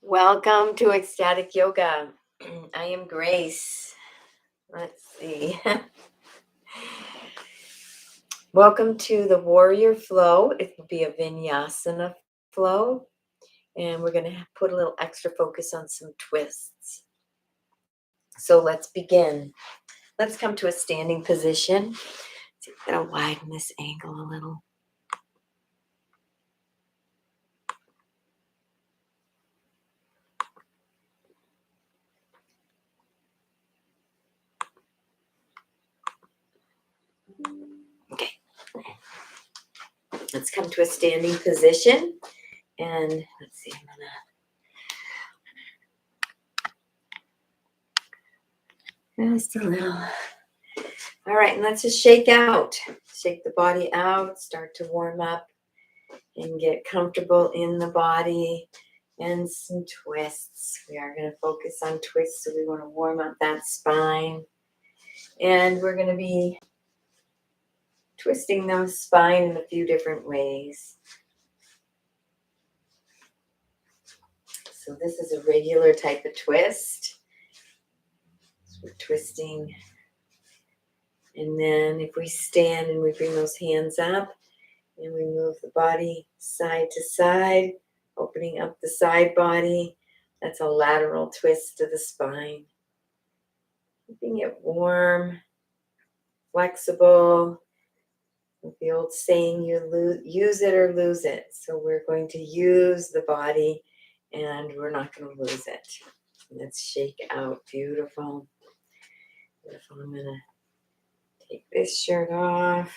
Welcome to Ecstatic Yoga. I am Grace. Let's see. Welcome to the Warrior Flow. It will be a Vinyasa flow, and we're going to put a little extra focus on some twists. So let's begin. Let's come to a standing position. See, I'm going to widen this angle a little. Okay. Let's come to a standing position. And let's see, I'm going to just a little. All right, and let's just shake out. Shake the body out, start to warm up and get comfortable in the body, and some twists. We are going to focus on twists, so we want to warm up that spine. And we're going to be twisting the spine in a few different ways. So this is a regular type of twist. So we're twisting. And then if we stand and we bring those hands up and we move the body side to side, opening up the side body, that's a lateral twist to the spine. Keeping it warm, flexible. With the old saying, you use it or lose it. So we're going to use the body and we're not going to lose it. Let's shake out. Beautiful. Beautiful. I'm going to take this shirt off.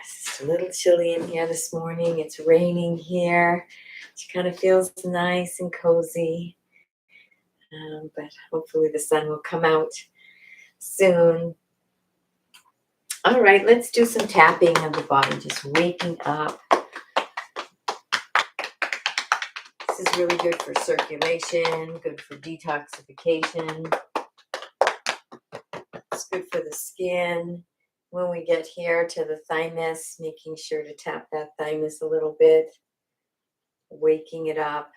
It's a little chilly in here this morning. It's raining here. It kind of feels nice and cozy. But hopefully the sun will come out soon. All right, let's do some tapping of the body, just waking up. This is really good for circulation, good for detoxification. It's good for the skin. When we get here to the thymus, making sure to tap that thymus a little bit, waking it up,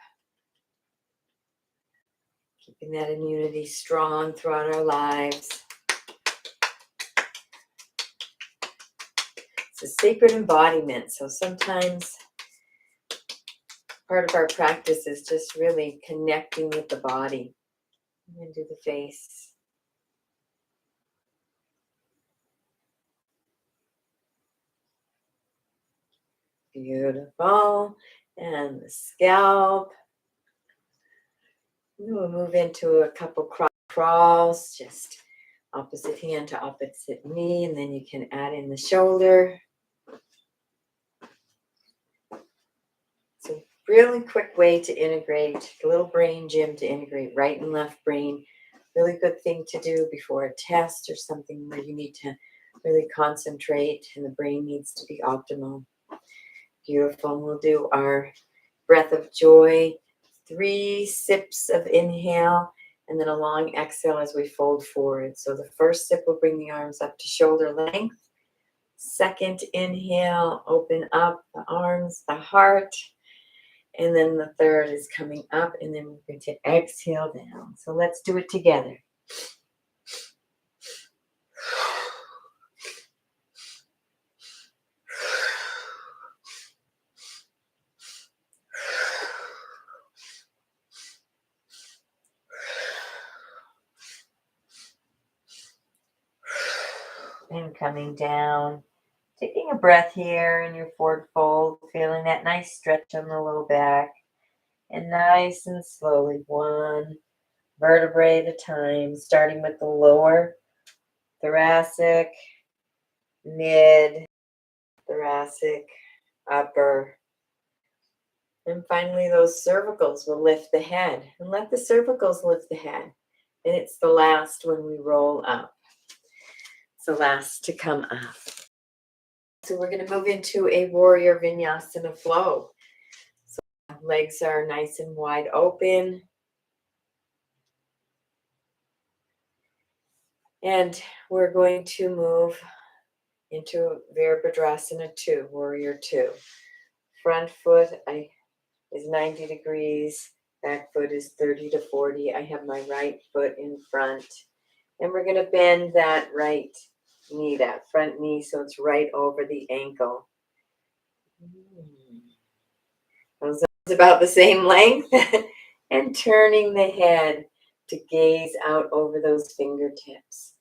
keeping that immunity strong throughout our lives. It's a sacred embodiment, so sometimes part of our practice is just really connecting with the body. I'm going to do the face. Beautiful. And the scalp. We'll move into a couple crawls, just opposite hand to opposite knee, and then you can add in the shoulder. It's a really quick way to integrate, a little brain gym to integrate right and left brain. Really good thing to do before a test or something where you need to really concentrate and the brain needs to be optimal. Beautiful. We'll do our breath of joy. 3 sips of inhale and then a long exhale as we fold forward. So the first sip will bring the arms up to shoulder length. Second inhale, open up the arms, the heart. And then the third is coming up, and then we're going to exhale down. So let's do it together. And coming down. Taking a breath here in your forward fold, feeling that nice stretch on the low back. And nice and slowly, one vertebrae at a time, starting with the lower thoracic, mid, thoracic, upper. And finally, those cervicals will lift the head. And let the cervicals lift the head. And it's the last when we roll up. It's the last to come up. So we're going to move into a warrior vinyasa flow. So legs are nice and wide open. And we're going to move into Virabhadrasana 2, Warrior 2. Front foot is 90 degrees. Back foot is 30 to 40. I have my right foot in front. And we're going to bend that right knee, that front knee, so it's right over the ankle. Those are about the same length. And turning the head to gaze out over those fingertips.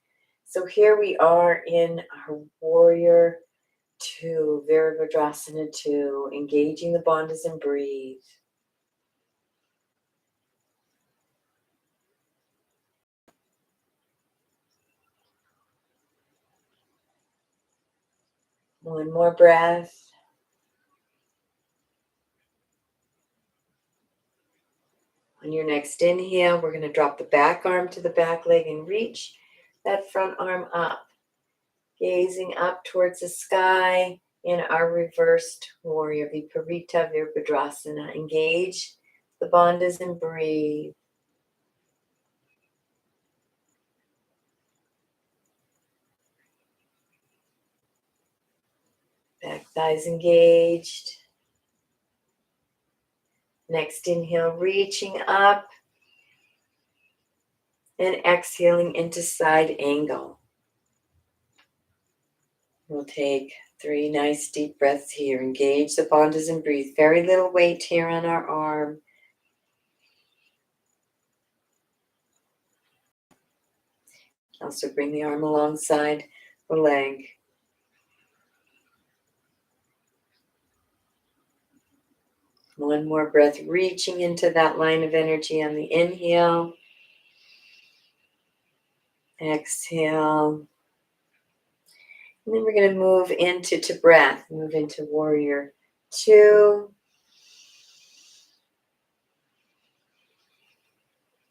So here we are in our warrior two, Virabhadrasana 2, engaging the bandhas and breathe. One more breath. On your next inhale, we're going to drop the back arm to the back leg and reach that front arm up, gazing up towards the sky in our reversed warrior, Viparita Virabhadrasana. Engage the bandhas and breathe. Back thighs engaged. Next inhale, reaching up and exhaling into side angle. We'll take 3 nice deep breaths here. Engage the bandhas and breathe. Very little weight here on our arm. Also bring the arm alongside the leg. One more breath, reaching into that line of energy on the inhale. Exhale. And then we're going to move into breath. Move into warrior 2.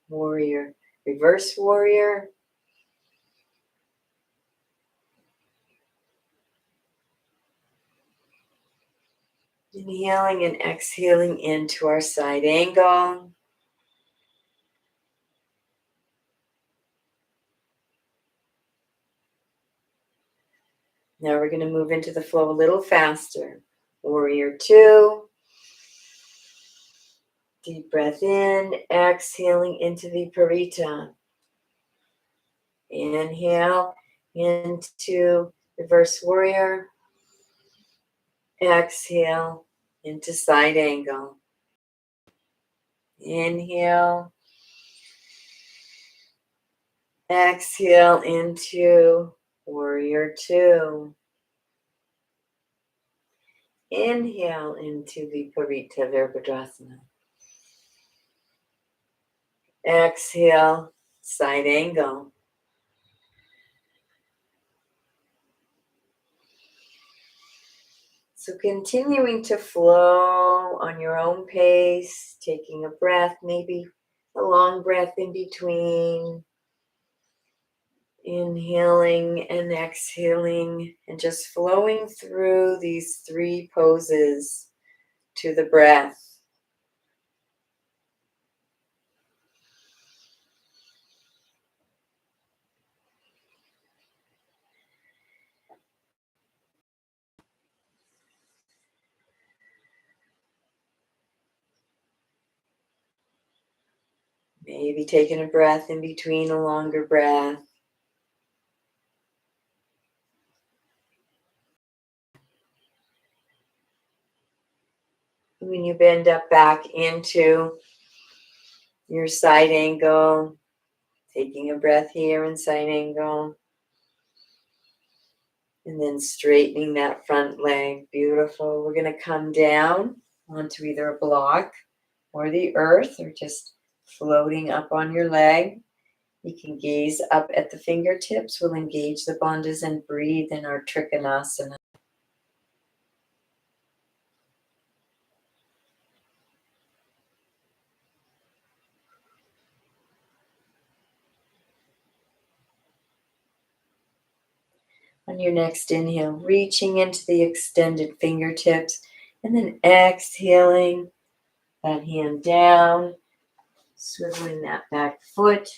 Warrior, reverse warrior. Inhaling and exhaling into our side angle. Now we're going to move into the flow a little faster. Warrior 2. Deep breath in, exhaling into Viparita. Inhale into reverse warrior. Exhale into side angle. Inhale. Exhale into warrior 2. Inhale into Viparita Virabhadrasana. Exhale, side angle. So continuing to flow on your own pace, taking a breath, maybe a long breath in between. Inhaling and exhaling and just flowing through these 3 poses to the breath. Maybe taking a breath in between, a longer breath. When you bend up back into your side angle, taking a breath here in side angle, and then straightening that front leg. Beautiful. We're going to come down onto either a block or the earth, or just floating up on your leg. You can gaze up at the fingertips. We'll engage the bandhas and breathe in our Trikonasana. On your next inhale, reaching into the extended fingertips, and then exhaling that hand down, swiveling that back foot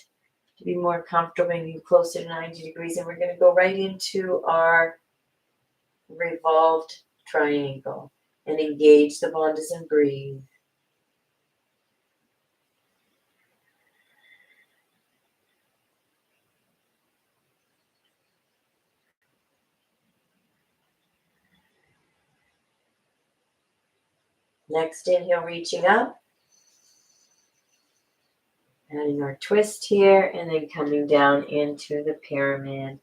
to be more comfortable, maybe closer to 90 degrees. And we're going to go right into our revolved triangle. and engage the bandhas and breathe. Next inhale, reaching up. Adding our twist here, and then coming down into the pyramid.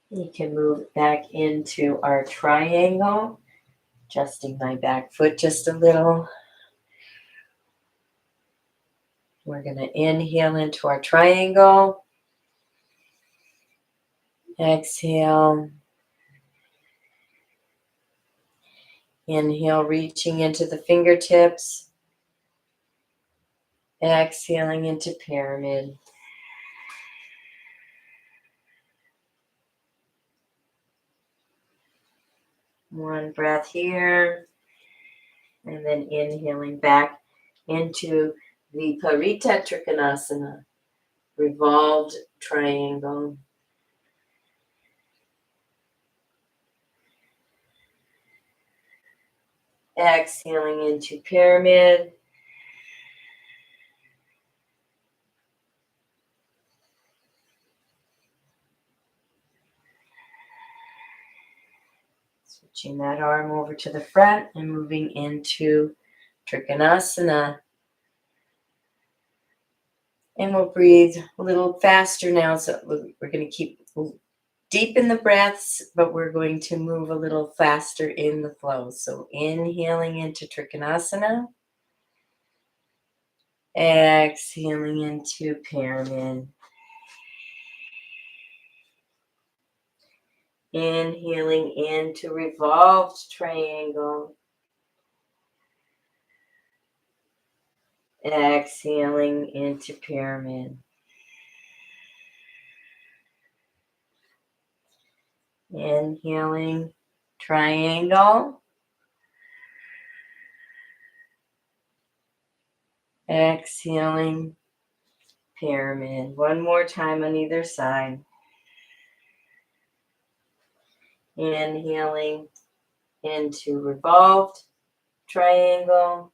You can move back into our triangle, adjusting my back foot just a little. We're going to inhale into our triangle. Exhale. Inhale, reaching into the fingertips. Exhaling into pyramid. One breath here. And then inhaling back into the Parita Trikonasana, revolved triangle. Exhaling into pyramid. Switching that arm over to the front and moving into Trikonasana. And we'll breathe a little faster now. So we're going to keep deep in the breaths, but we're going to move a little faster in the flow. So inhaling into Trikonasana. Exhaling into pyramid. Inhaling into revolved triangle. Exhaling into pyramid. Inhaling triangle. Exhaling pyramid. One more time on either side. Inhaling into revolved triangle.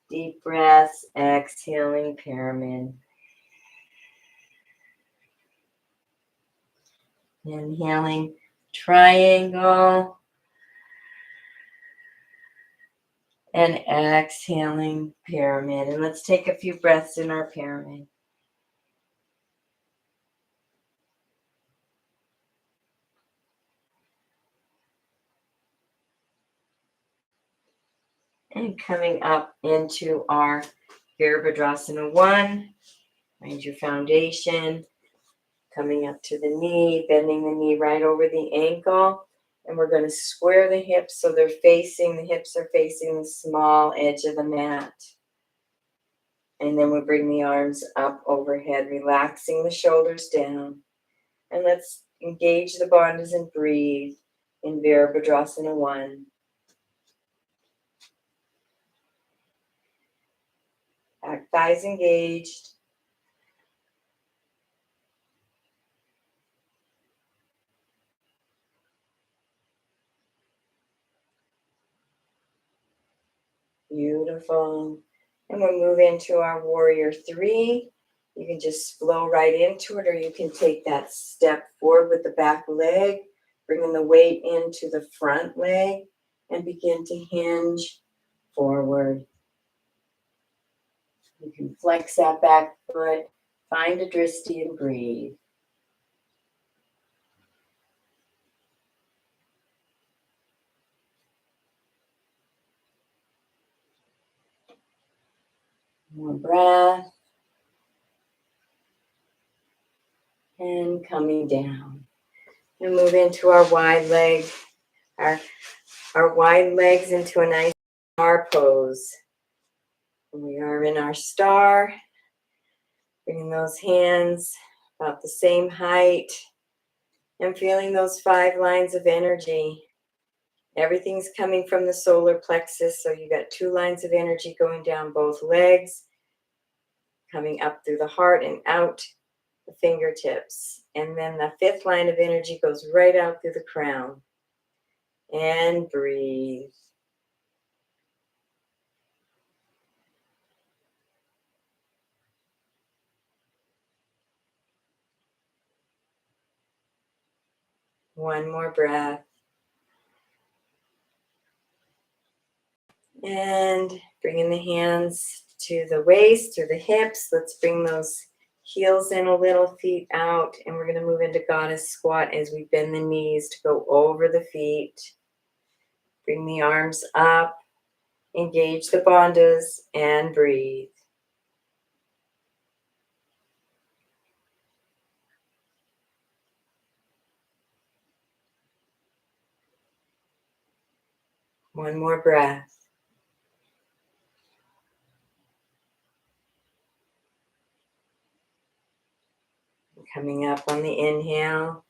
Deep breaths. Exhaling pyramid. Inhaling triangle. And exhaling pyramid. And let's take a few breaths in our pyramid. And coming up into our Virabhadrasana 1. Find your foundation. Coming up to the knee, bending the knee right over the ankle. And we're going to square the hips so the hips are facing the small edge of the mat. And then we bring the arms up overhead, relaxing the shoulders down. And let's engage the bandhas and breathe in Virabhadrasana 1. Back thighs engaged. Beautiful. And we'll move into our warrior 3. You can just flow right into it, or you can take that step forward with the back leg, bringing the weight into the front leg, and begin to hinge forward. You can flex that back foot, find a drishti and breathe. More breath. And coming down. And move into our wide leg, our wide legs into a nice star pose. We are in our star, bringing those hands about the same height. And feeling those 5 lines of energy. Everything's coming from the solar plexus, so you got 2 lines of energy going down both legs, coming up through the heart and out the fingertips. And then the 5th line of energy goes right out through the crown. And breathe. One more breath. And bringing the hands to the waist, to the hips. Let's bring those heels in a little, feet out. And we're going to move into goddess squat as we bend the knees to go over the feet. Bring the arms up. Engage the bandhas and breathe. One more breath. Coming up on the inhale.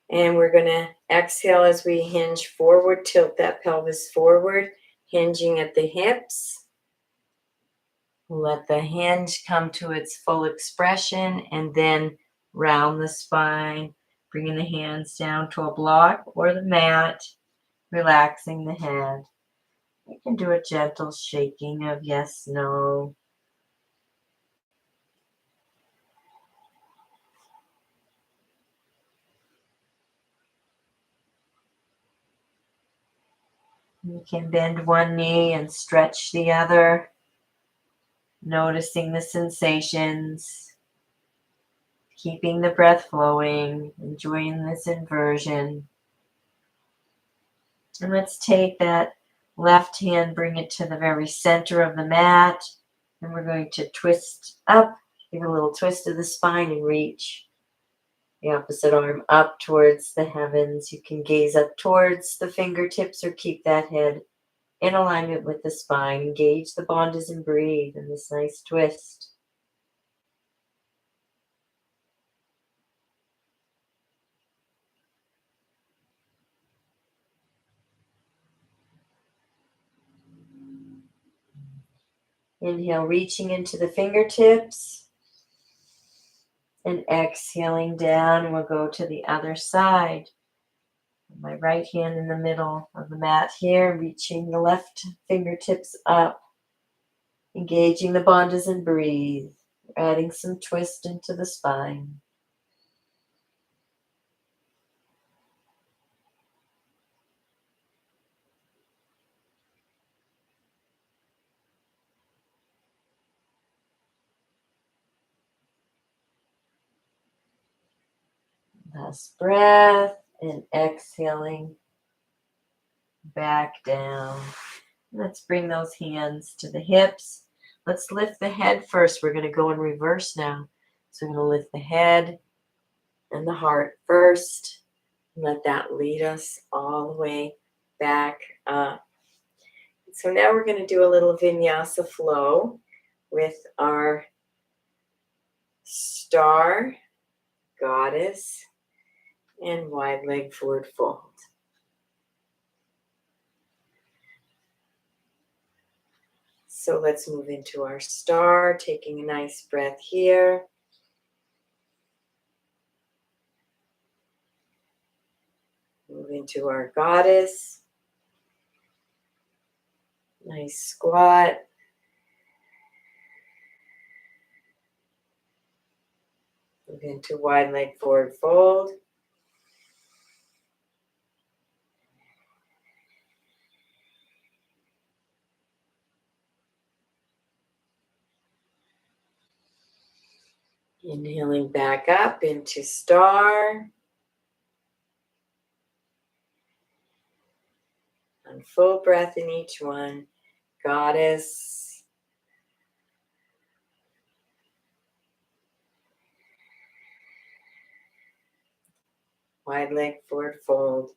And we're going to exhale as we hinge forward, tilt that pelvis forward, hinging at the hips. Let the hinge come to its full expression and then round the spine, bringing the hands down to a block or the mat, relaxing the head. You can do a gentle shaking of yes, no. You can bend one knee and stretch the other, noticing the sensations, keeping the breath flowing, enjoying this inversion. And let's take that left hand, bring it to the very center of the mat, and we're going to twist up, give a little twist of the spine and reach the opposite arm up towards the heavens. You can gaze up towards the fingertips or keep that head in alignment with the spine. Engage the bandhas and breathe in this nice twist. Inhale, reaching into the fingertips. And exhaling down, and we'll go to the other side. My right hand in the middle of the mat here, reaching the left fingertips up. Engaging the bandhas and breathe. Adding some twist into the spine. Last breath and exhaling back down. Let's bring those hands to the hips. Let's lift the head first. We're going to go in reverse now. So we're going to lift the head and the heart first. Let that lead us all the way back up. So now we're going to do a little vinyasa flow with our star, goddess, and wide leg forward fold. So let's move into our star, taking a nice breath here. Move into our goddess. Nice squat. Move into wide leg forward fold. Inhaling back up into star. And full breath in each one. Goddess. Wide leg forward fold.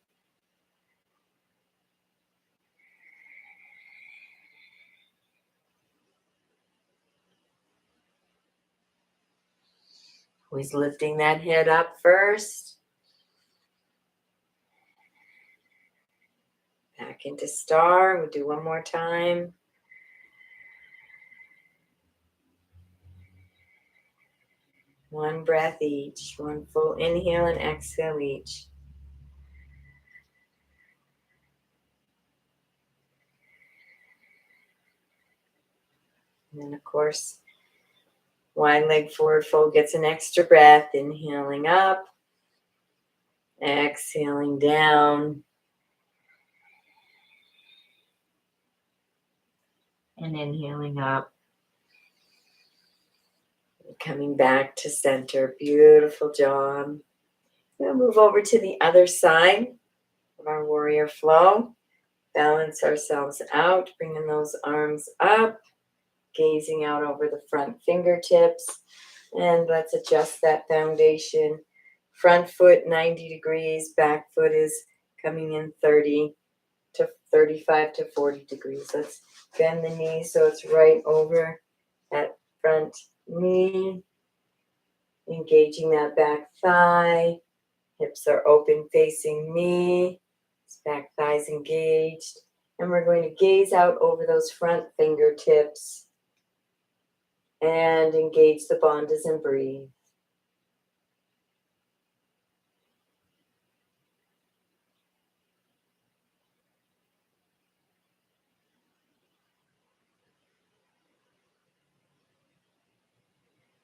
Always lifting that head up first. Back into star. We'll do one more time. One breath each. One full inhale and exhale each. And then, of course, wide leg forward fold gets an extra breath. Inhaling up. Exhaling down. And inhaling up. Coming back to center. Beautiful job. We'll move over to the other side of our warrior flow. Balance ourselves out, bringing those arms up, gazing out over the front fingertips. And let's adjust that foundation. Front foot 90 degrees, back foot is coming in 30 to 35 to 40 degrees. Let's bend the knee so it's right over that front knee. Engaging that back thigh. Hips are open facing me. Back thighs engaged. And we're going to gaze out over those front fingertips and engage the bandhas and breathe.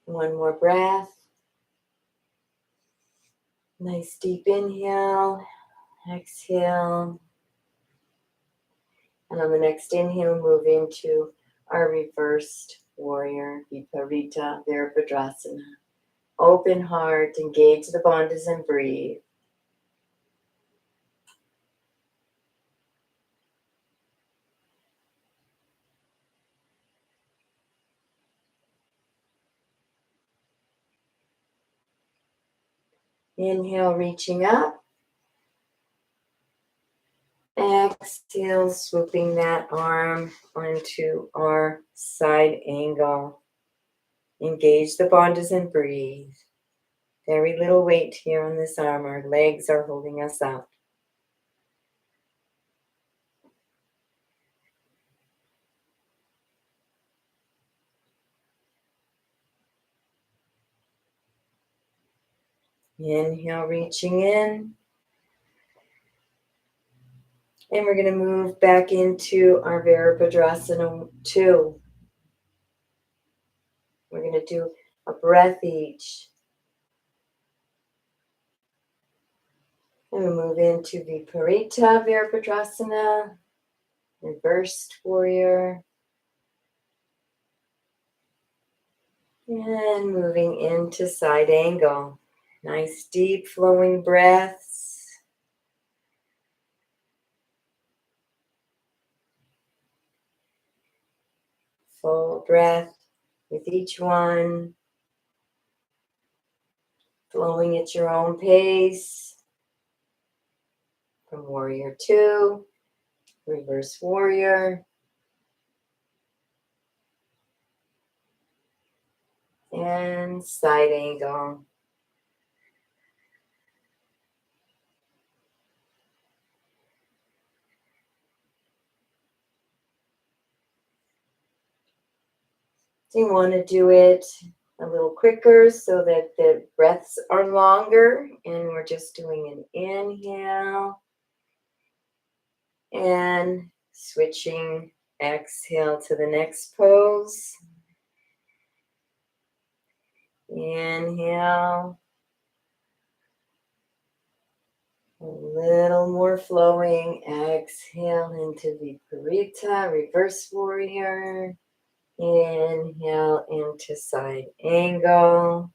One more breath. Nice deep inhale. Exhale. And on the next inhale, move into our reversed warrior, Viparita Virabhadrasana. Open heart, engage the bandhas and breathe. Inhale, reaching up. Exhale, swooping that arm onto our side angle. Engage the bandhas and breathe. Very little weight here on this arm. Our legs are holding us up. Inhale, reaching in. And we're going to move back into our Virabhadrasana 2. We're going to do a breath each. And we move into Viparita Virabhadrasana, reversed warrior. And moving into side angle. Nice deep flowing breaths. Full breath with each one. Flowing at your own pace. From warrior 2, reverse warrior. And side angle. So you want to do it a little quicker so that the breaths are longer. And we're just doing an inhale. And switching exhale to the next pose. Inhale. A little more flowing. Exhale into Viparita, reverse warrior. Inhale into side angle.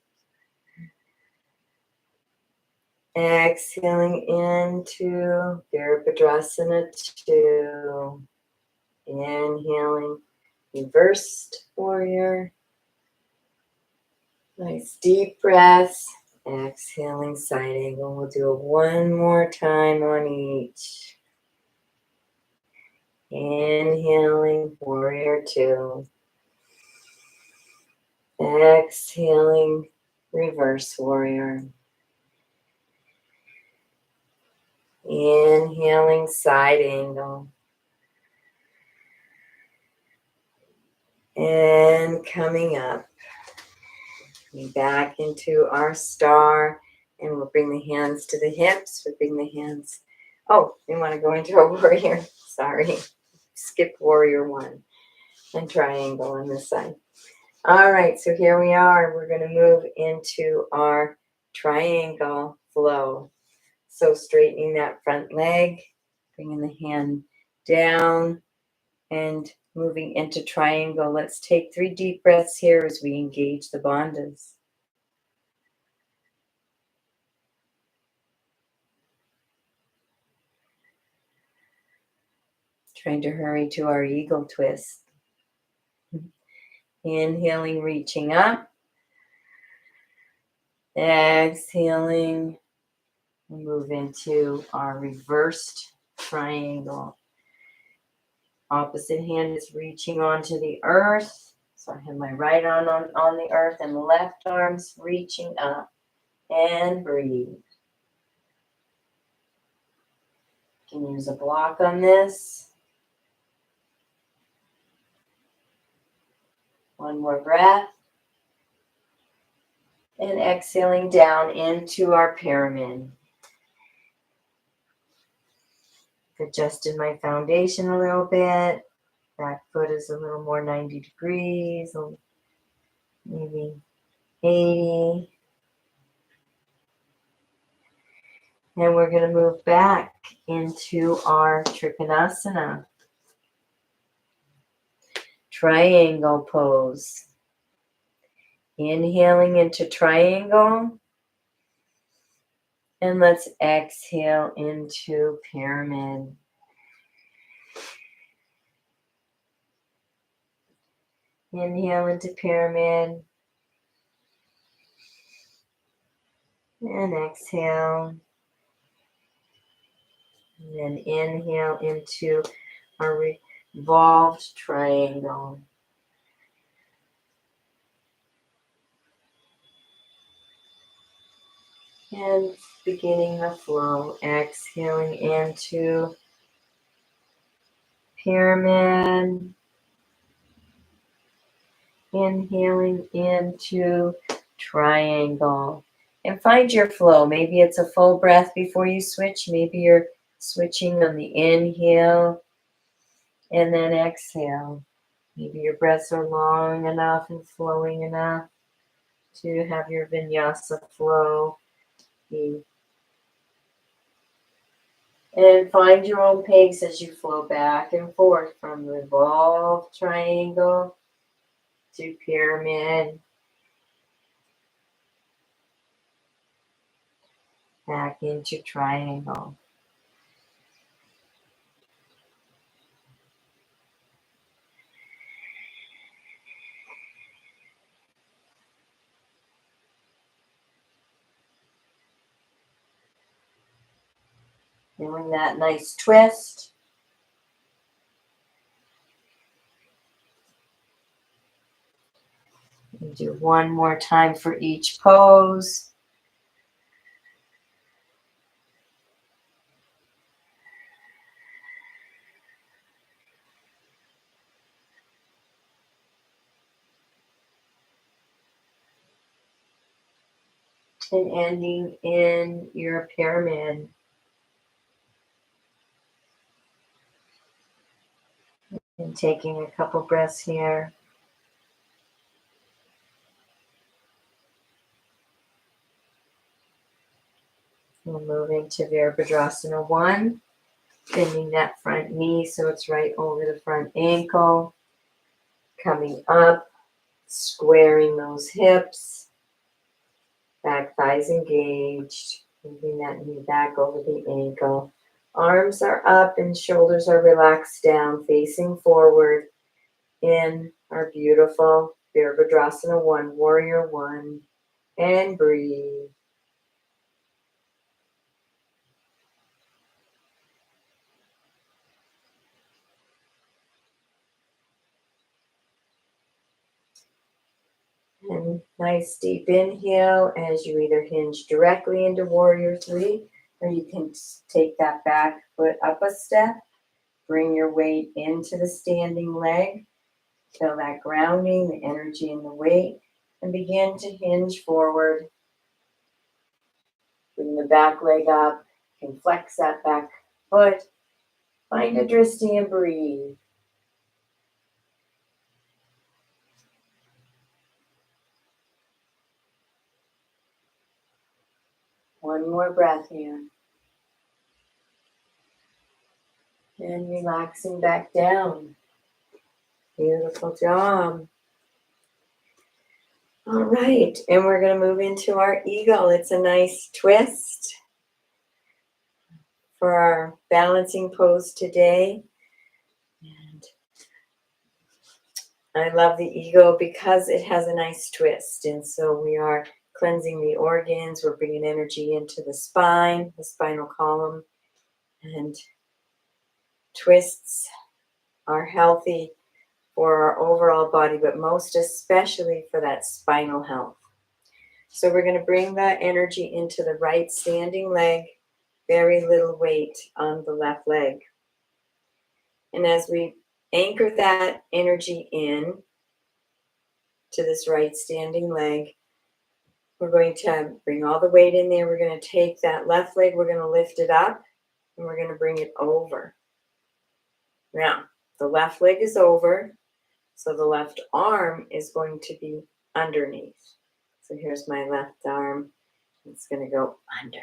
Exhaling into Virabhadrasana 2. Inhaling, reversed warrior. Nice deep breaths. Exhaling, side angle. We'll do it one more time on each. Inhaling, warrior 2. Exhaling, reverse warrior. Inhaling side angle. And coming up. Back into our star. And we'll bring the hands to the hips. We'll bring the hands. Oh, we want to go into a warrior. Sorry. Skip warrior one. And triangle on this side. All right, so here we are. We're going to move into our triangle flow. So straightening that front leg, bringing the hand down and moving into triangle. Let's take 3 deep breaths here as we engage the bandhas. Trying to hurry to our eagle twist. Inhaling, reaching up. Exhaling, move into our reversed triangle. Opposite hand is reaching onto the earth. So I have my right arm on the earth and the left arm's reaching up. And breathe. You can use a block on this. One more breath. And exhaling down into our pyramid. Adjusted my foundation a little bit. Back foot is a little more 90 degrees, maybe 80. And we're going to move back into our Trikonasana. Triangle pose. Inhaling into triangle. And let's exhale into pyramid. Inhale into pyramid. And exhale. And then inhale into our revolved triangle. And beginning the flow, exhaling into pyramid. Inhaling into triangle. And find your flow. Maybe it's a full breath before you switch. Maybe you're switching on the inhale and then exhale. Maybe your breaths are long enough and flowing enough to have your vinyasa flow. And find your own pace as you flow back and forth from revolved triangle to pyramid. Back into triangle. Feeling that nice twist. And do one more time for each pose. And ending in your pyramid. And taking a couple breaths here. And moving to Virabhadrasana 1. Bending that front knee so it's right over the front ankle. Coming up, squaring those hips. Back thighs engaged. Moving that knee back over the ankle. Arms are up and shoulders are relaxed down, facing forward in our beautiful Virabhadrasana 1, Warrior 1. And breathe. And nice deep inhale as you either hinge directly into Warrior Three, or you can take that back foot up a step, bring your weight into the standing leg, feel that grounding, the energy in the weight, and begin to hinge forward. Bring the back leg up, you can flex that back foot, find a drishti and breathe. One more breath here. And relaxing back down. Beautiful job. All right, and we're going to move into our eagle. It's a nice twist for our balancing pose today. And I love the eagle because it has a nice twist. And so we are cleansing the organs. We're bringing energy into the spine, the spinal column. And twists are healthy for our overall body, but most especially for that spinal health. So we're going to bring that energy into the right standing leg, very little weight on the left leg. And as we anchor that energy in to this right standing leg, we're going to bring all the weight in there. We're going to take that left leg, we're going to lift it up, and we're going to bring it over. Now, the left leg is over, so the left arm is going to be underneath. So here's my left arm. It's going to go under.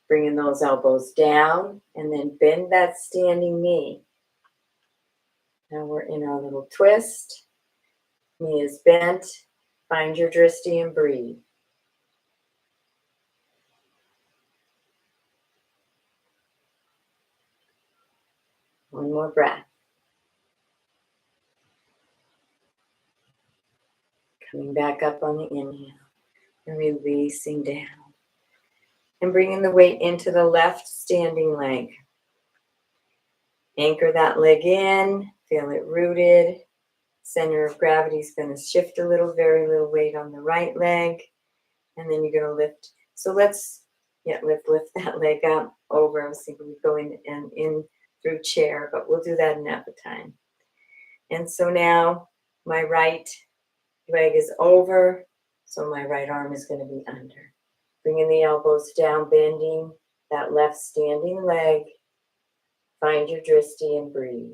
Bringing those elbows down, and then bend that standing knee. Now we're in our little twist. Knee is bent. Find your drishti and breathe. One more breath. Coming back up on the inhale and releasing down. And bringing the weight into the left standing leg. Anchor that leg in. Feel it rooted. Center of gravity is going to shift a little, very little weight on the right leg. And then you're going to lift. So let's lift that leg up over. I was thinking we go in through chair, but we'll do that another time. And so now my right leg is over, so my right arm is going to be under. Bringing the elbows down, bending that left standing leg. Find your drishti and breathe.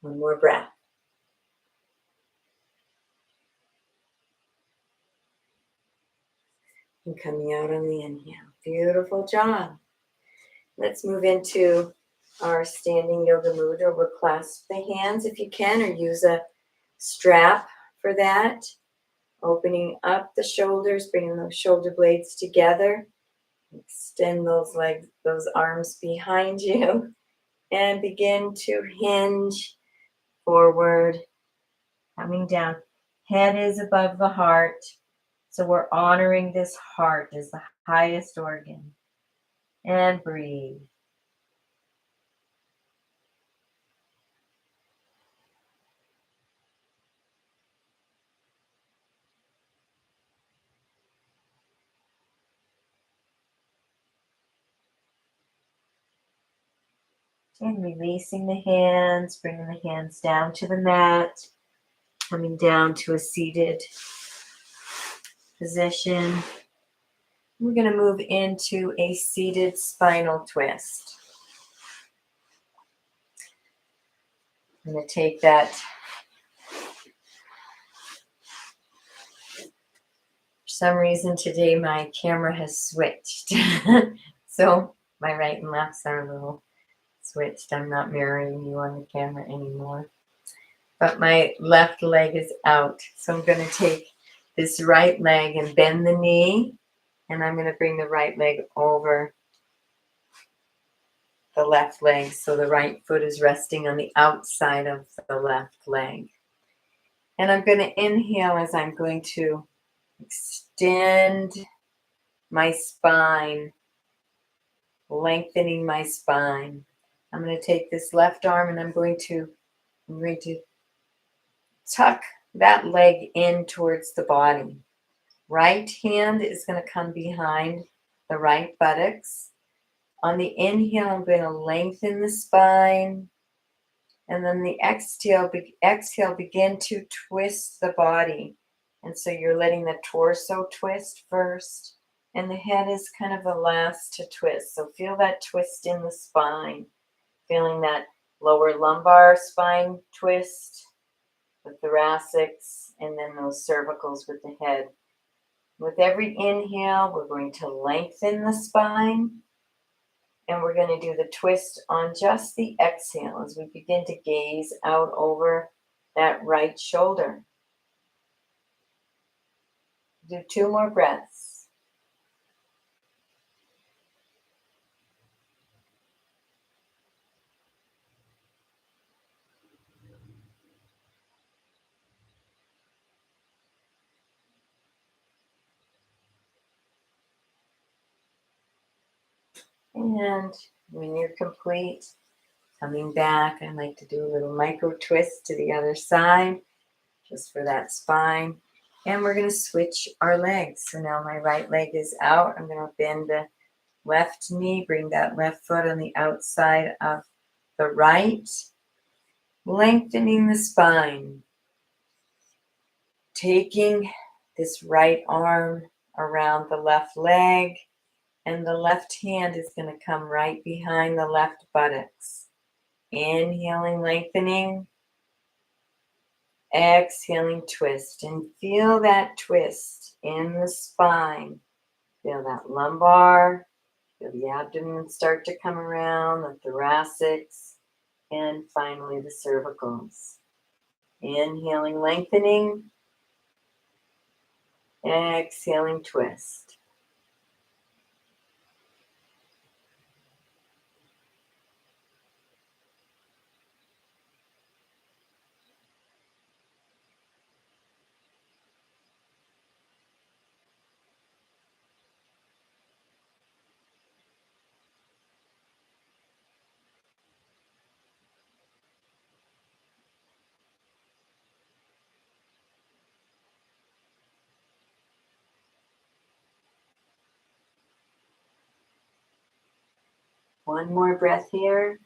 One more breath. And coming out on the inhale. Beautiful job. Let's move into our standing yoga mudra. We'll clasp the hands if you can, or use a strap for that. Opening up the shoulders, bringing those shoulder blades together. Extend those legs, those arms behind you, and begin to hinge forward, coming down. Head is above the heart, so we're honoring this heart as the highest organ. And breathe. And releasing the hands, bringing the hands down to the mat, coming down to a seated position. We're going to move into a seated spinal twist. I'm going to take that. For some reason today my camera has switched. So my right and lefts are a little switched. I'm not mirroring you on the camera anymore. But my left leg is out. So I'm going to take this right leg and bend the knee. And I'm going to bring the right leg over the left leg. So the right foot is resting on the outside of the left leg. And I'm going to inhale as I'm going to extend my spine lengthening my spine. I'm going to take this left arm and I'm going to tuck that leg in towards the body. Right hand is going to come behind the right buttocks. On the inhale, I'm going to lengthen the spine. And then the exhale, begin to twist the body. And so you're letting the torso twist first. And the head is kind of the last to twist. So feel that twist in the spine. Feeling that lower lumbar spine twist, the thoracics, and then those cervicals with the head. With every inhale, we're going to lengthen the spine. And we're going to do the twist on just the exhale as we begin to gaze out over that right shoulder. Do 2 more breaths. And when you're complete, coming back, I like to do a little micro twist to the other side, just for that spine. And we're going to switch our legs. So now my right leg is out. I'm going to bend the left knee, bring that left foot on the outside of the right, lengthening the spine. Taking this right arm around the left leg, and the left hand is going to come right behind the left buttocks. Inhaling, lengthening. Exhaling, twist. And feel that twist in the spine. Feel that lumbar. Feel the abdomen start to come around, the thoracics, and finally the cervicals. Inhaling, lengthening. Exhaling, twist. One more breath here.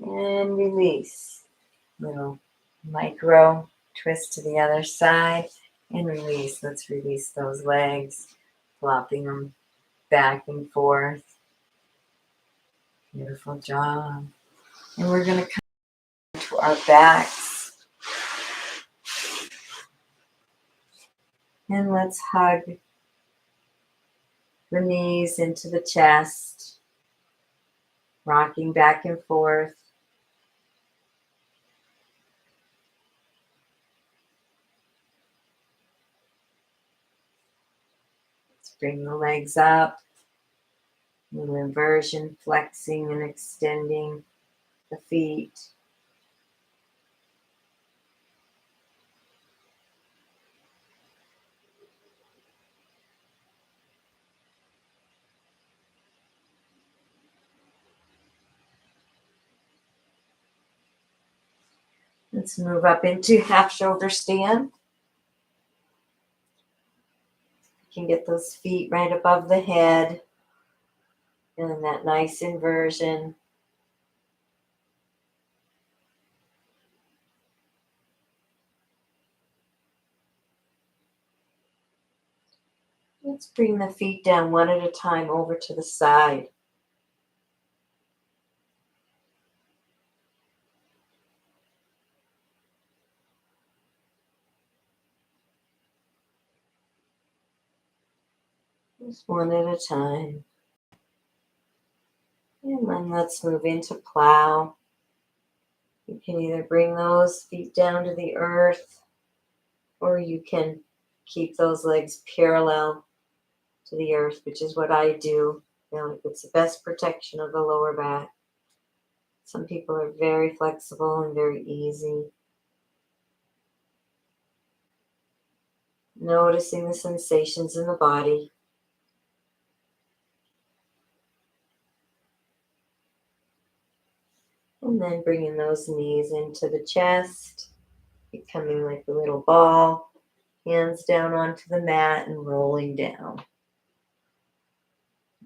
And release. Little micro twist to the other side and release. Let's release those legs, flopping them back and forth. Beautiful job. And we're going to come to our backs. And let's hug the knees into the chest, rocking back and forth. Let's bring the legs up. Little inversion, flexing and extending the feet. Let's move up into half shoulder stand. You can get those feet right above the head. And that nice inversion. Let's bring the feet down one at a time over to the side. Just one at a time. And then let's move into plow. You can either bring those feet down to the earth, or you can keep those legs parallel to the earth, which is what I do. I feel like it's the best protection of the lower back. Some people are very flexible and very easy. Noticing the sensations in the body. And then bringing those knees into the chest, becoming like a little ball. Hands down onto the mat and rolling down.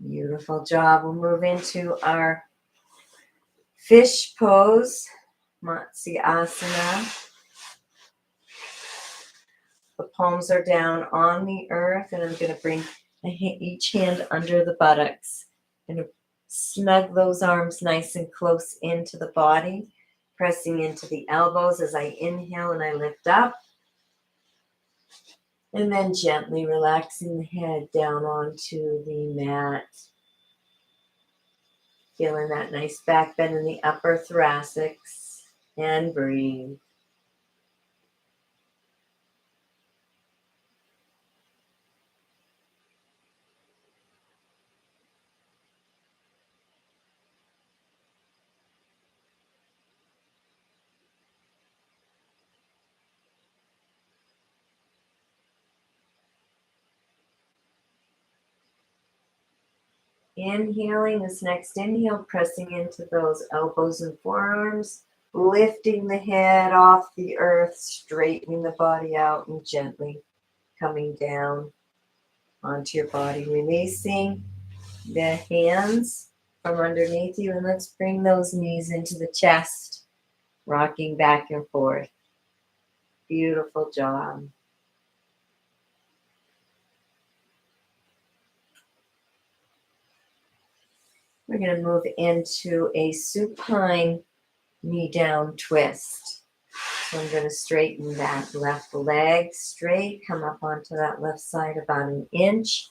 Beautiful job. We'll move into our fish pose, Matsyasana. The palms are down on the earth, and I'm going to bring each hand under the buttocks. I'm going to snug those arms nice and close into the body, pressing into the elbows as I inhale and I lift up. And then gently relaxing the head down onto the mat. Feeling that nice back bend in the upper thoracics. And breathe. Inhaling this next inhale, pressing into those elbows and forearms, lifting the head off the earth, straightening the body out, and gently coming down onto your body, releasing the hands from underneath you, and let's bring those knees into the chest, rocking back and forth. Beautiful job. We're going to move into a supine knee down twist. So I'm going to straighten that left leg straight, come up onto that left side about an inch.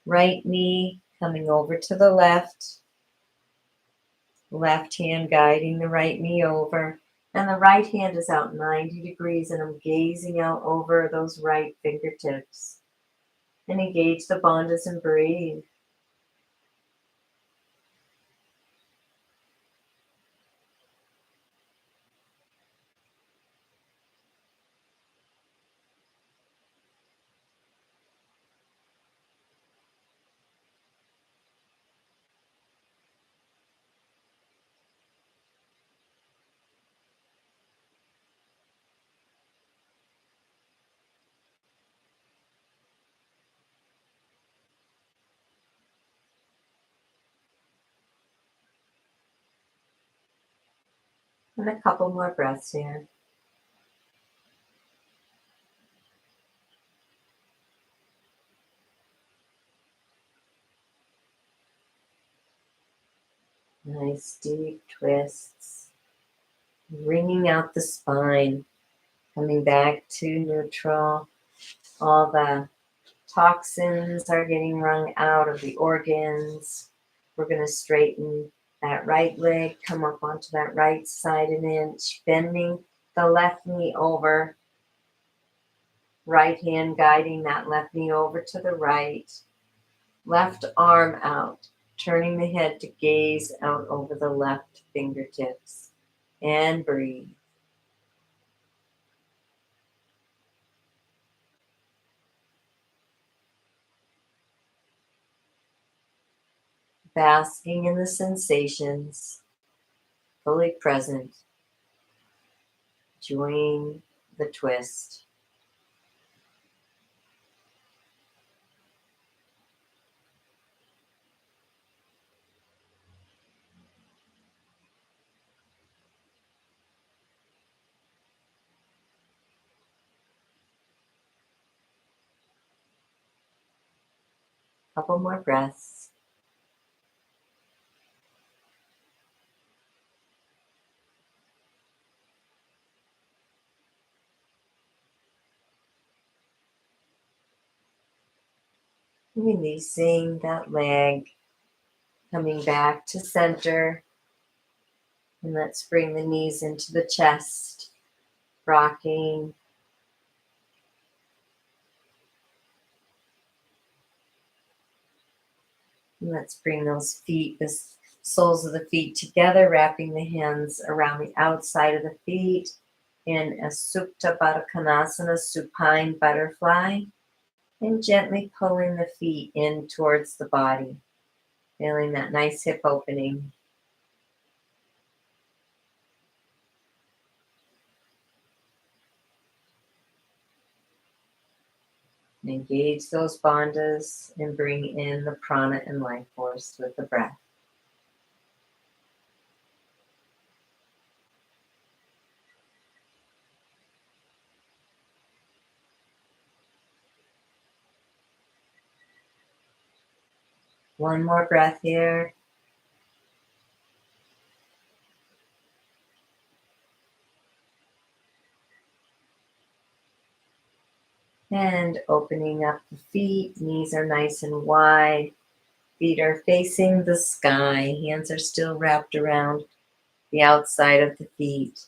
Right knee coming over to the left. Left hand guiding the right knee over. And the right hand is out 90 degrees, and I'm gazing out over those right fingertips. And engage the bandhas and breathe. And a couple more breaths here. Nice deep twists. Wringing out the spine. Coming back to neutral. All the toxins are getting wrung out of the organs. We're going to straighten that right leg, come up onto that right side an inch, bending the left knee over. Right hand guiding that left knee over to the right. Left arm out, turning the head to gaze out over the left fingertips. And breathe. Basking in the sensations, fully present, enjoying the twist. Couple more breaths. Releasing that leg, coming back to center. And let's bring the knees into the chest, rocking. And let's bring those feet, the soles of the feet together, wrapping the hands around the outside of the feet in a Supta Baddha Konasana, supine butterfly. And gently pulling the feet in towards the body, feeling that nice hip opening. Engage those bandhas and bring in the prana and life force with the breath. One more breath here. And opening up the feet, knees are nice and wide. Feet are facing the sky. Hands are still wrapped around the outside of the feet.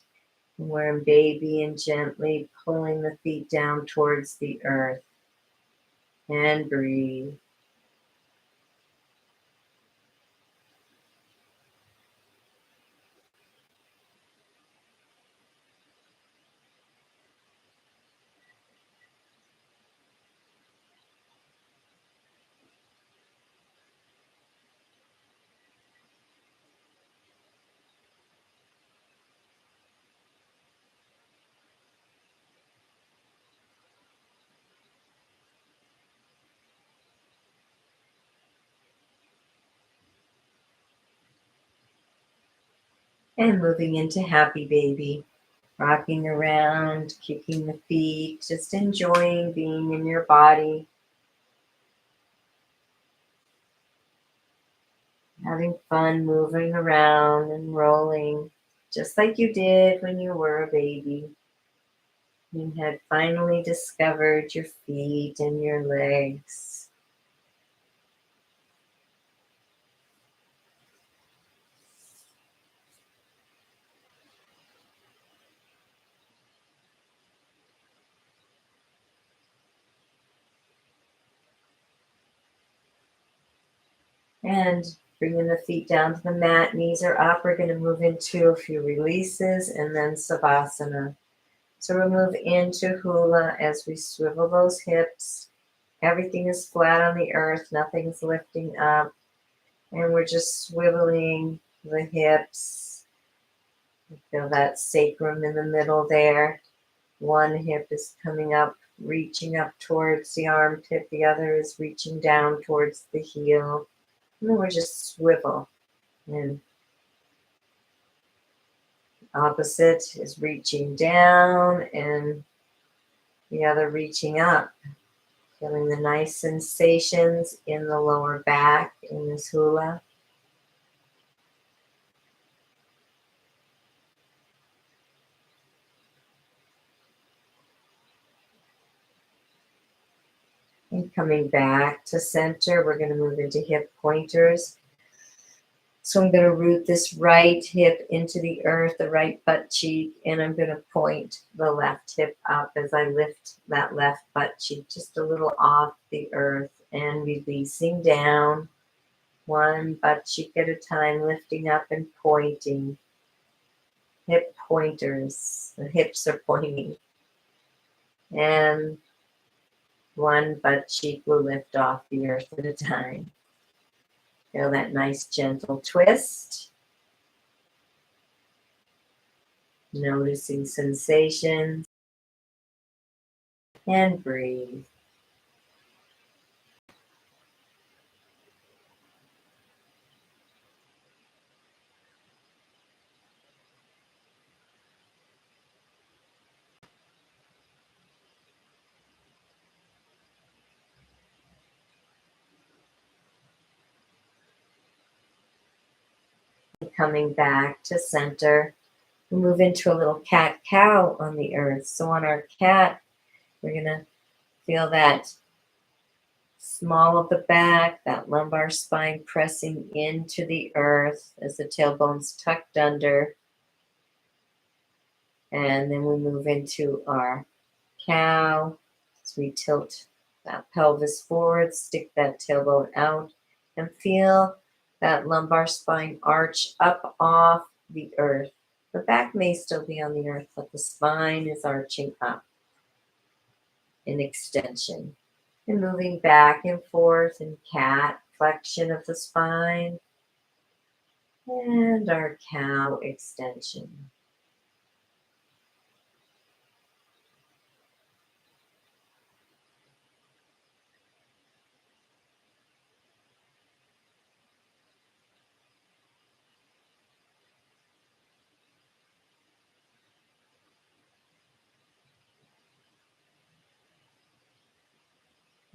And we're in baby and gently pulling the feet down towards the earth. And breathe. And moving into happy baby. Rocking around, kicking the feet, just enjoying being in your body. Having fun moving around and rolling, just like you did when you were a baby. You had finally discovered your feet and your legs. And bringing the feet down to the mat, knees are up. We're going to move into a few releases and then Savasana. So we'll move into hula as we swivel those hips. Everything is flat on the earth, nothing's lifting up. And we're just swiveling the hips. Feel that sacrum in the middle there. One hip is coming up, reaching up towards the armpit. The other is reaching down towards the heel. And then we're just swivel. And opposite is reaching down and the other reaching up. Feeling the nice sensations in the lower back in this hula. And coming back to center, we're going to move into hip pointers. So I'm going to root this right hip into the earth, the right butt cheek, and I'm going to point the left hip up as I lift that left butt cheek just a little off the earth and releasing down, one butt cheek at a time, lifting up and pointing. Hip pointers, the hips are pointing. And one butt cheek will lift off the earth at a time. Feel that nice gentle twist. Noticing sensations. And breathe. Coming back to center. We move into a little cat-cow on the earth. So on our cat, we're going to feel that small of the back, that lumbar spine pressing into the earth as the tailbone's tucked under. And then we move into our cow. So we tilt that pelvis forward, stick that tailbone out, and feel that lumbar spine arch up off the earth. The back may still be on the earth, but the spine is arching up in extension. And moving back and forth in cat, flexion of the spine, and our cow extension.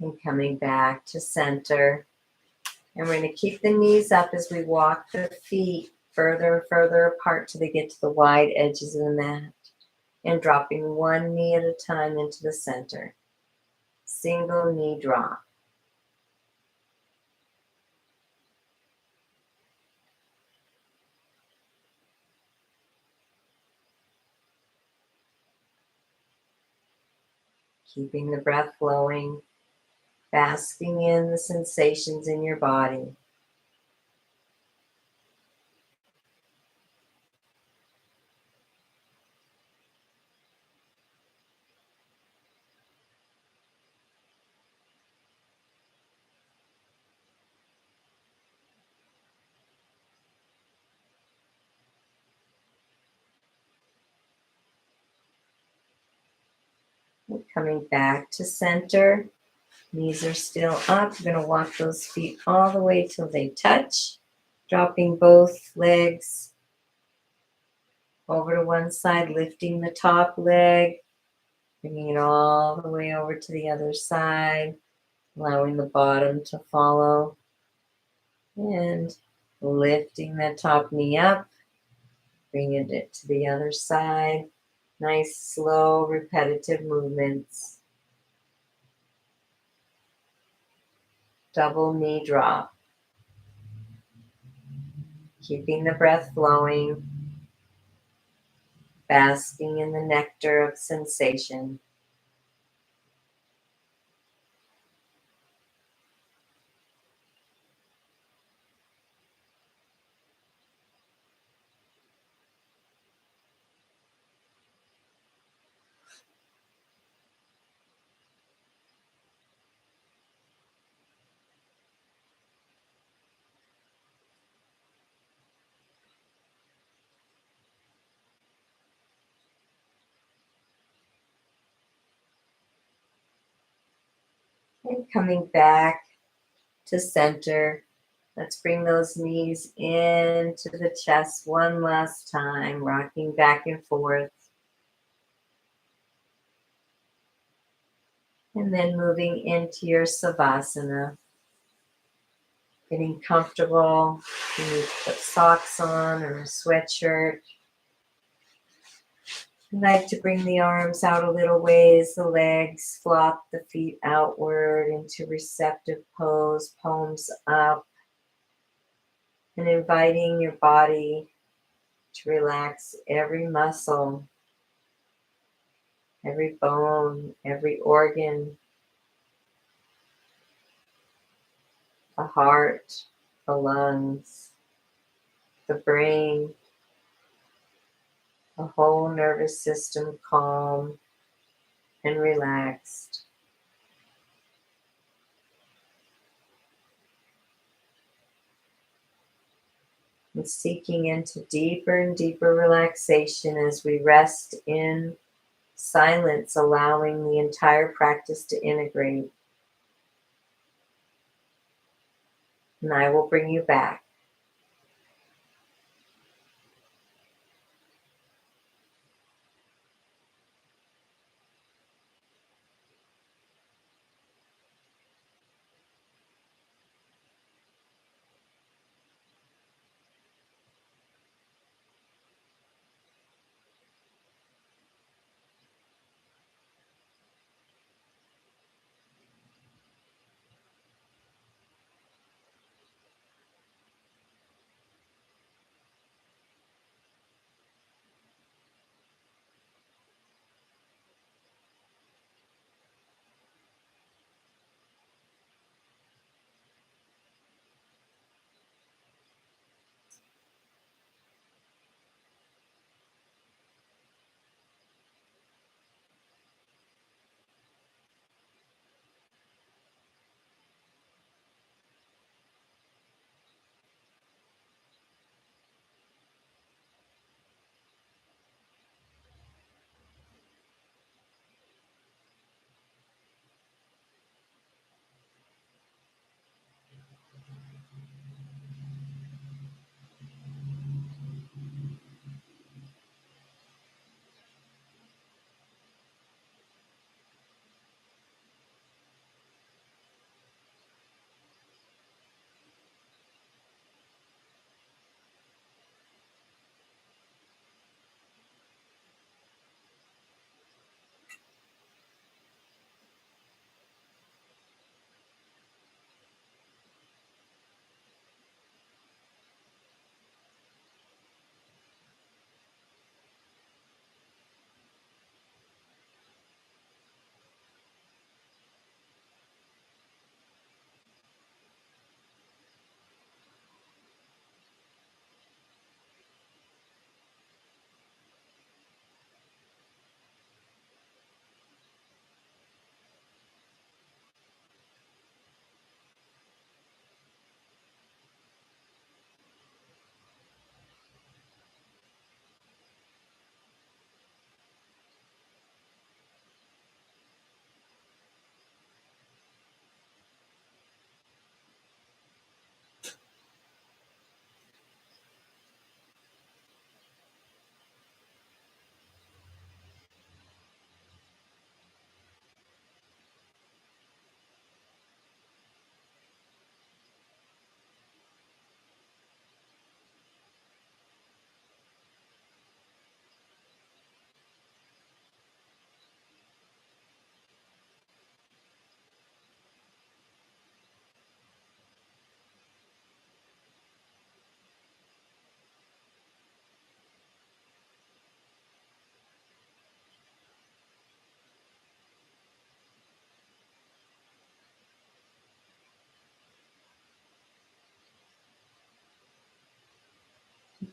And coming back to center. And we're going to keep the knees up as we walk the feet further and further apart till they get to the wide edges of the mat. And dropping one knee at a time into the center. Single knee drop. Keeping the breath flowing, basking in the sensations in your body. And coming back to center. Knees are still up. You're going to walk those feet all the way till they touch. Dropping both legs over to one side, lifting the top leg, bringing it all the way over to the other side, allowing the bottom to follow, and lifting that top knee up, bringing it to the other side. Nice, slow, repetitive movements. Double knee drop. Keeping the breath flowing, basking in the nectar of sensation. And coming back to center. Let's bring those knees into the chest one last time, rocking back and forth. And then moving into your Savasana. Getting comfortable. You need to put socks on or a sweatshirt. I like to bring the arms out a little ways, the legs, flop the feet outward into receptive pose, palms up, and inviting your body to relax every muscle, every bone, every organ, the heart, the lungs, the brain, the whole nervous system calm and relaxed. And seeking into deeper and deeper relaxation as we rest in silence, allowing the entire practice to integrate. And I will bring you back.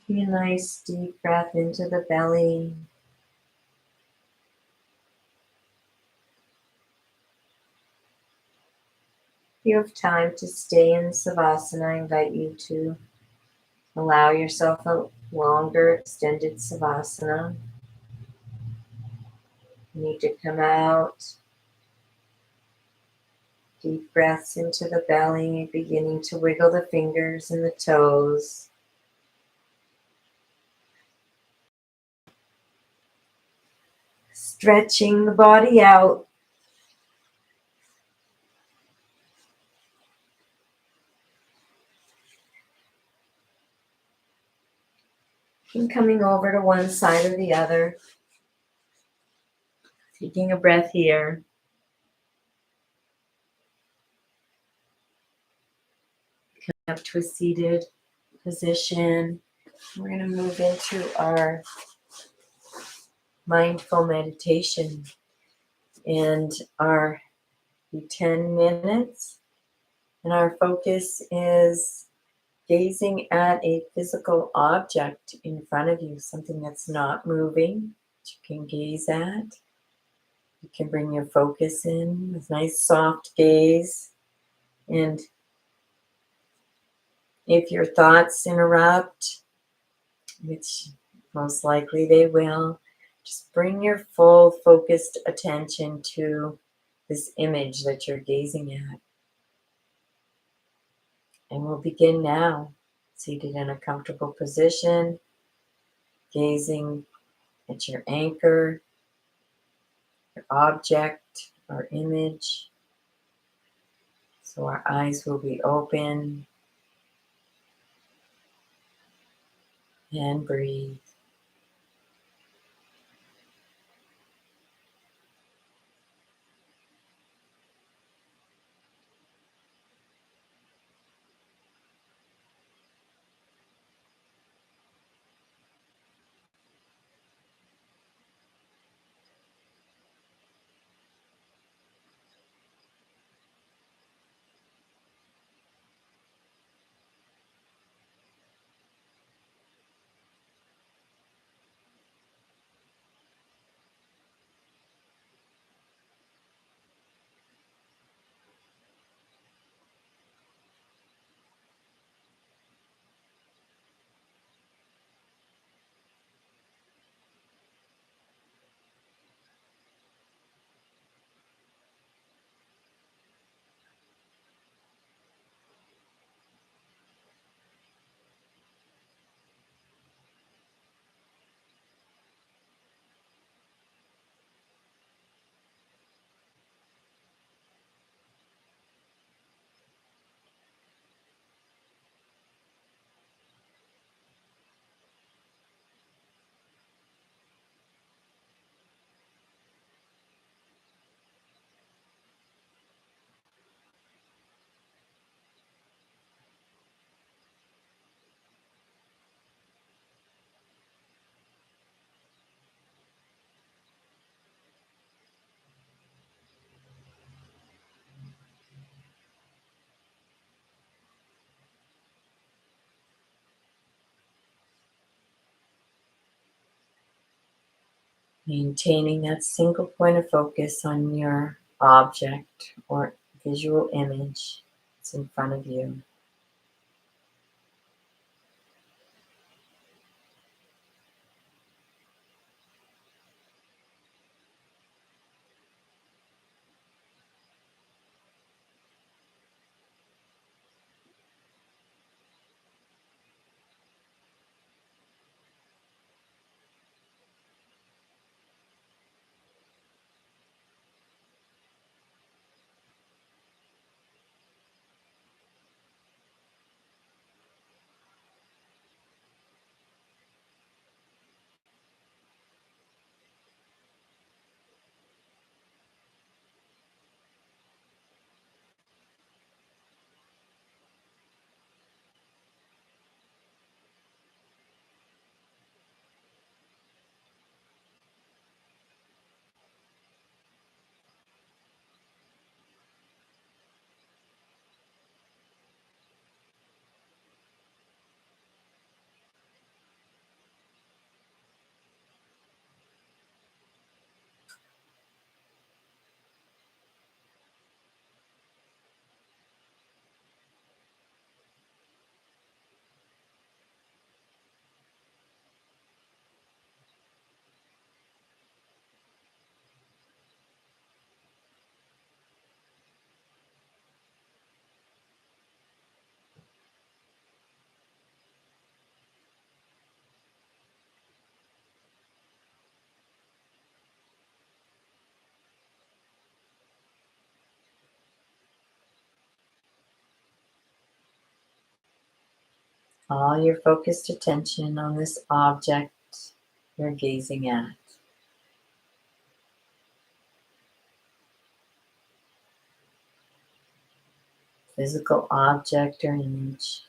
Taking a nice deep breath into the belly. If you have time to stay in Savasana, I invite you to allow yourself a longer extended Savasana. You need to come out. Deep breaths into the belly, beginning to wiggle the fingers and the toes. Stretching the body out. And coming over to one side or the other. Taking a breath here. Up to a seated position. We're going to move into our mindful meditation. And our 10 minutes. And our focus is gazing at a physical object in front of you, something that's not moving, that you can gaze at. You can bring your focus in with nice soft gaze. And if your thoughts interrupt, which most likely they will, just bring your full focused attention to this image that you're gazing at. And we'll begin now, seated in a comfortable position, gazing at your anchor, your object or image. So our eyes will be open, and breathe. Maintaining that single point of focus on your object or visual image that's in front of you. all your focused attention on this object you're gazing at. Physical object or image.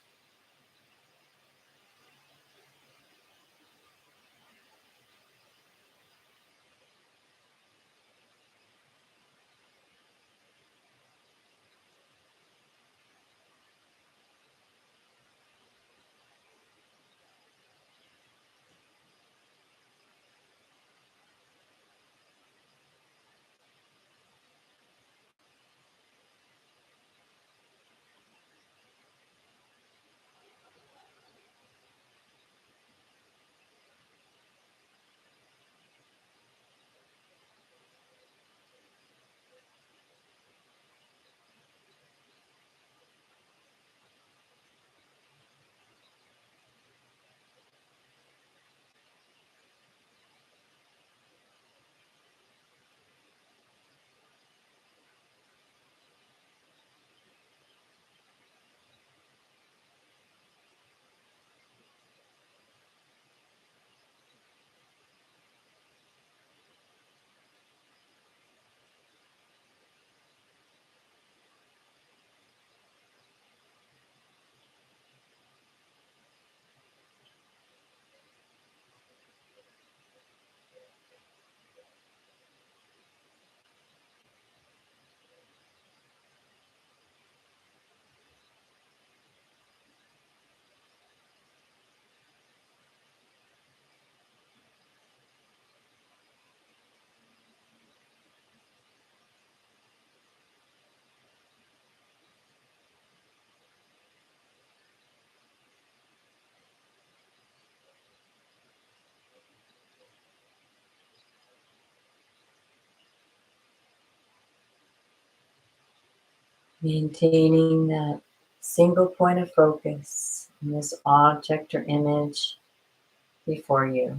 Maintaining that single point of focus in this object or image before you.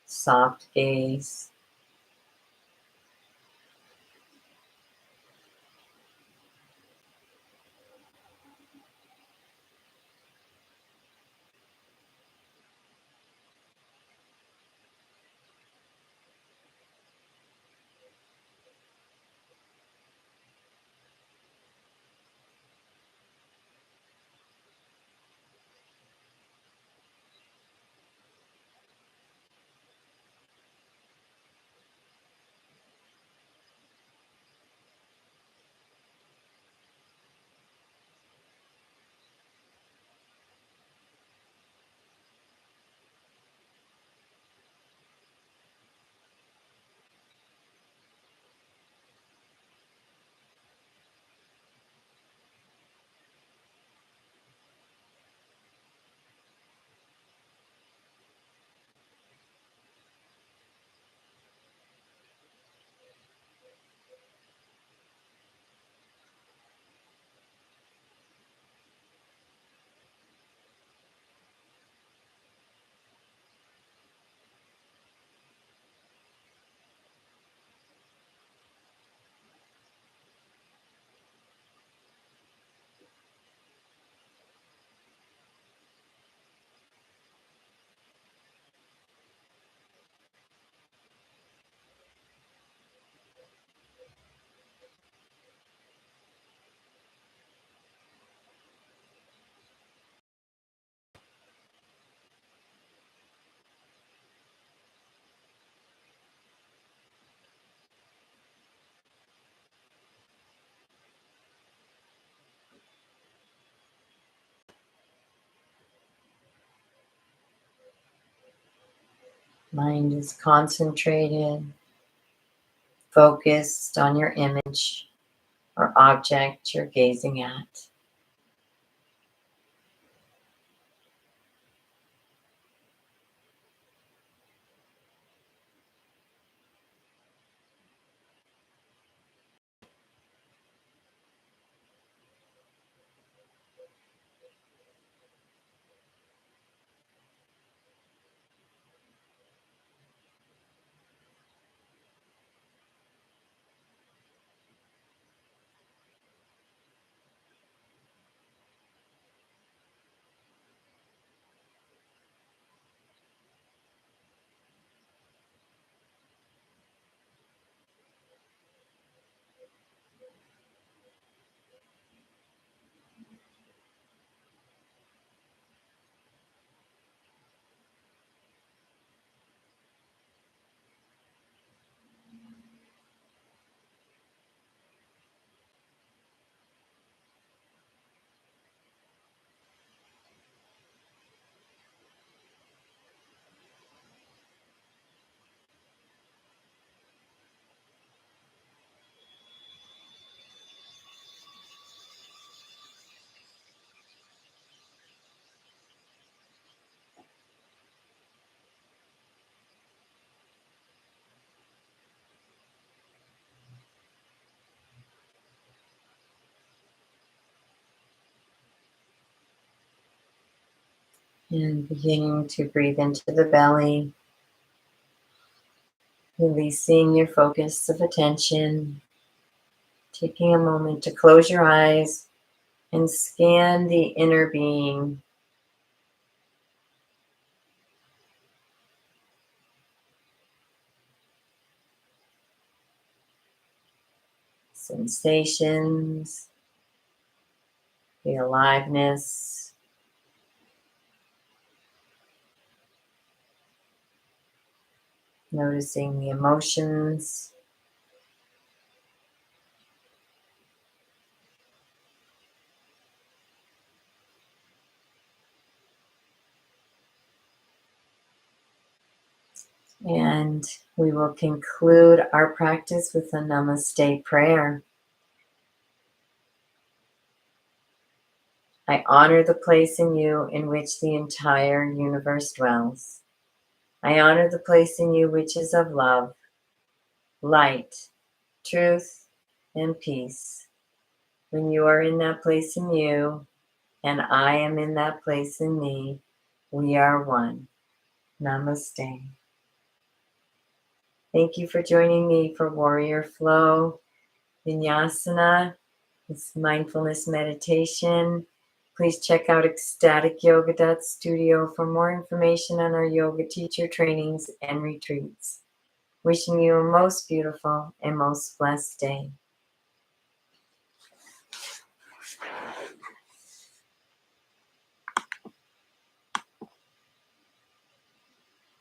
Soft gaze. Mind is concentrated, focused on your image or object you're gazing at. And beginning to breathe into the belly, releasing your focus of attention, taking a moment to close your eyes and scan the inner being. Sensations, the aliveness, noticing the emotions, and we will conclude our practice with a namaste prayer. I honor the place in you in which the entire universe dwells. I honor the place in you which is of love, light, truth, and peace. When you are in that place in you, and I am in that place in me, we are one. Namaste. Thank you for joining me for Warrior Flow, Vinyasa, this mindfulness meditation. Please check out ecstaticyoga.studio for more information on our yoga teacher trainings and retreats. Wishing you a most beautiful and most blessed day.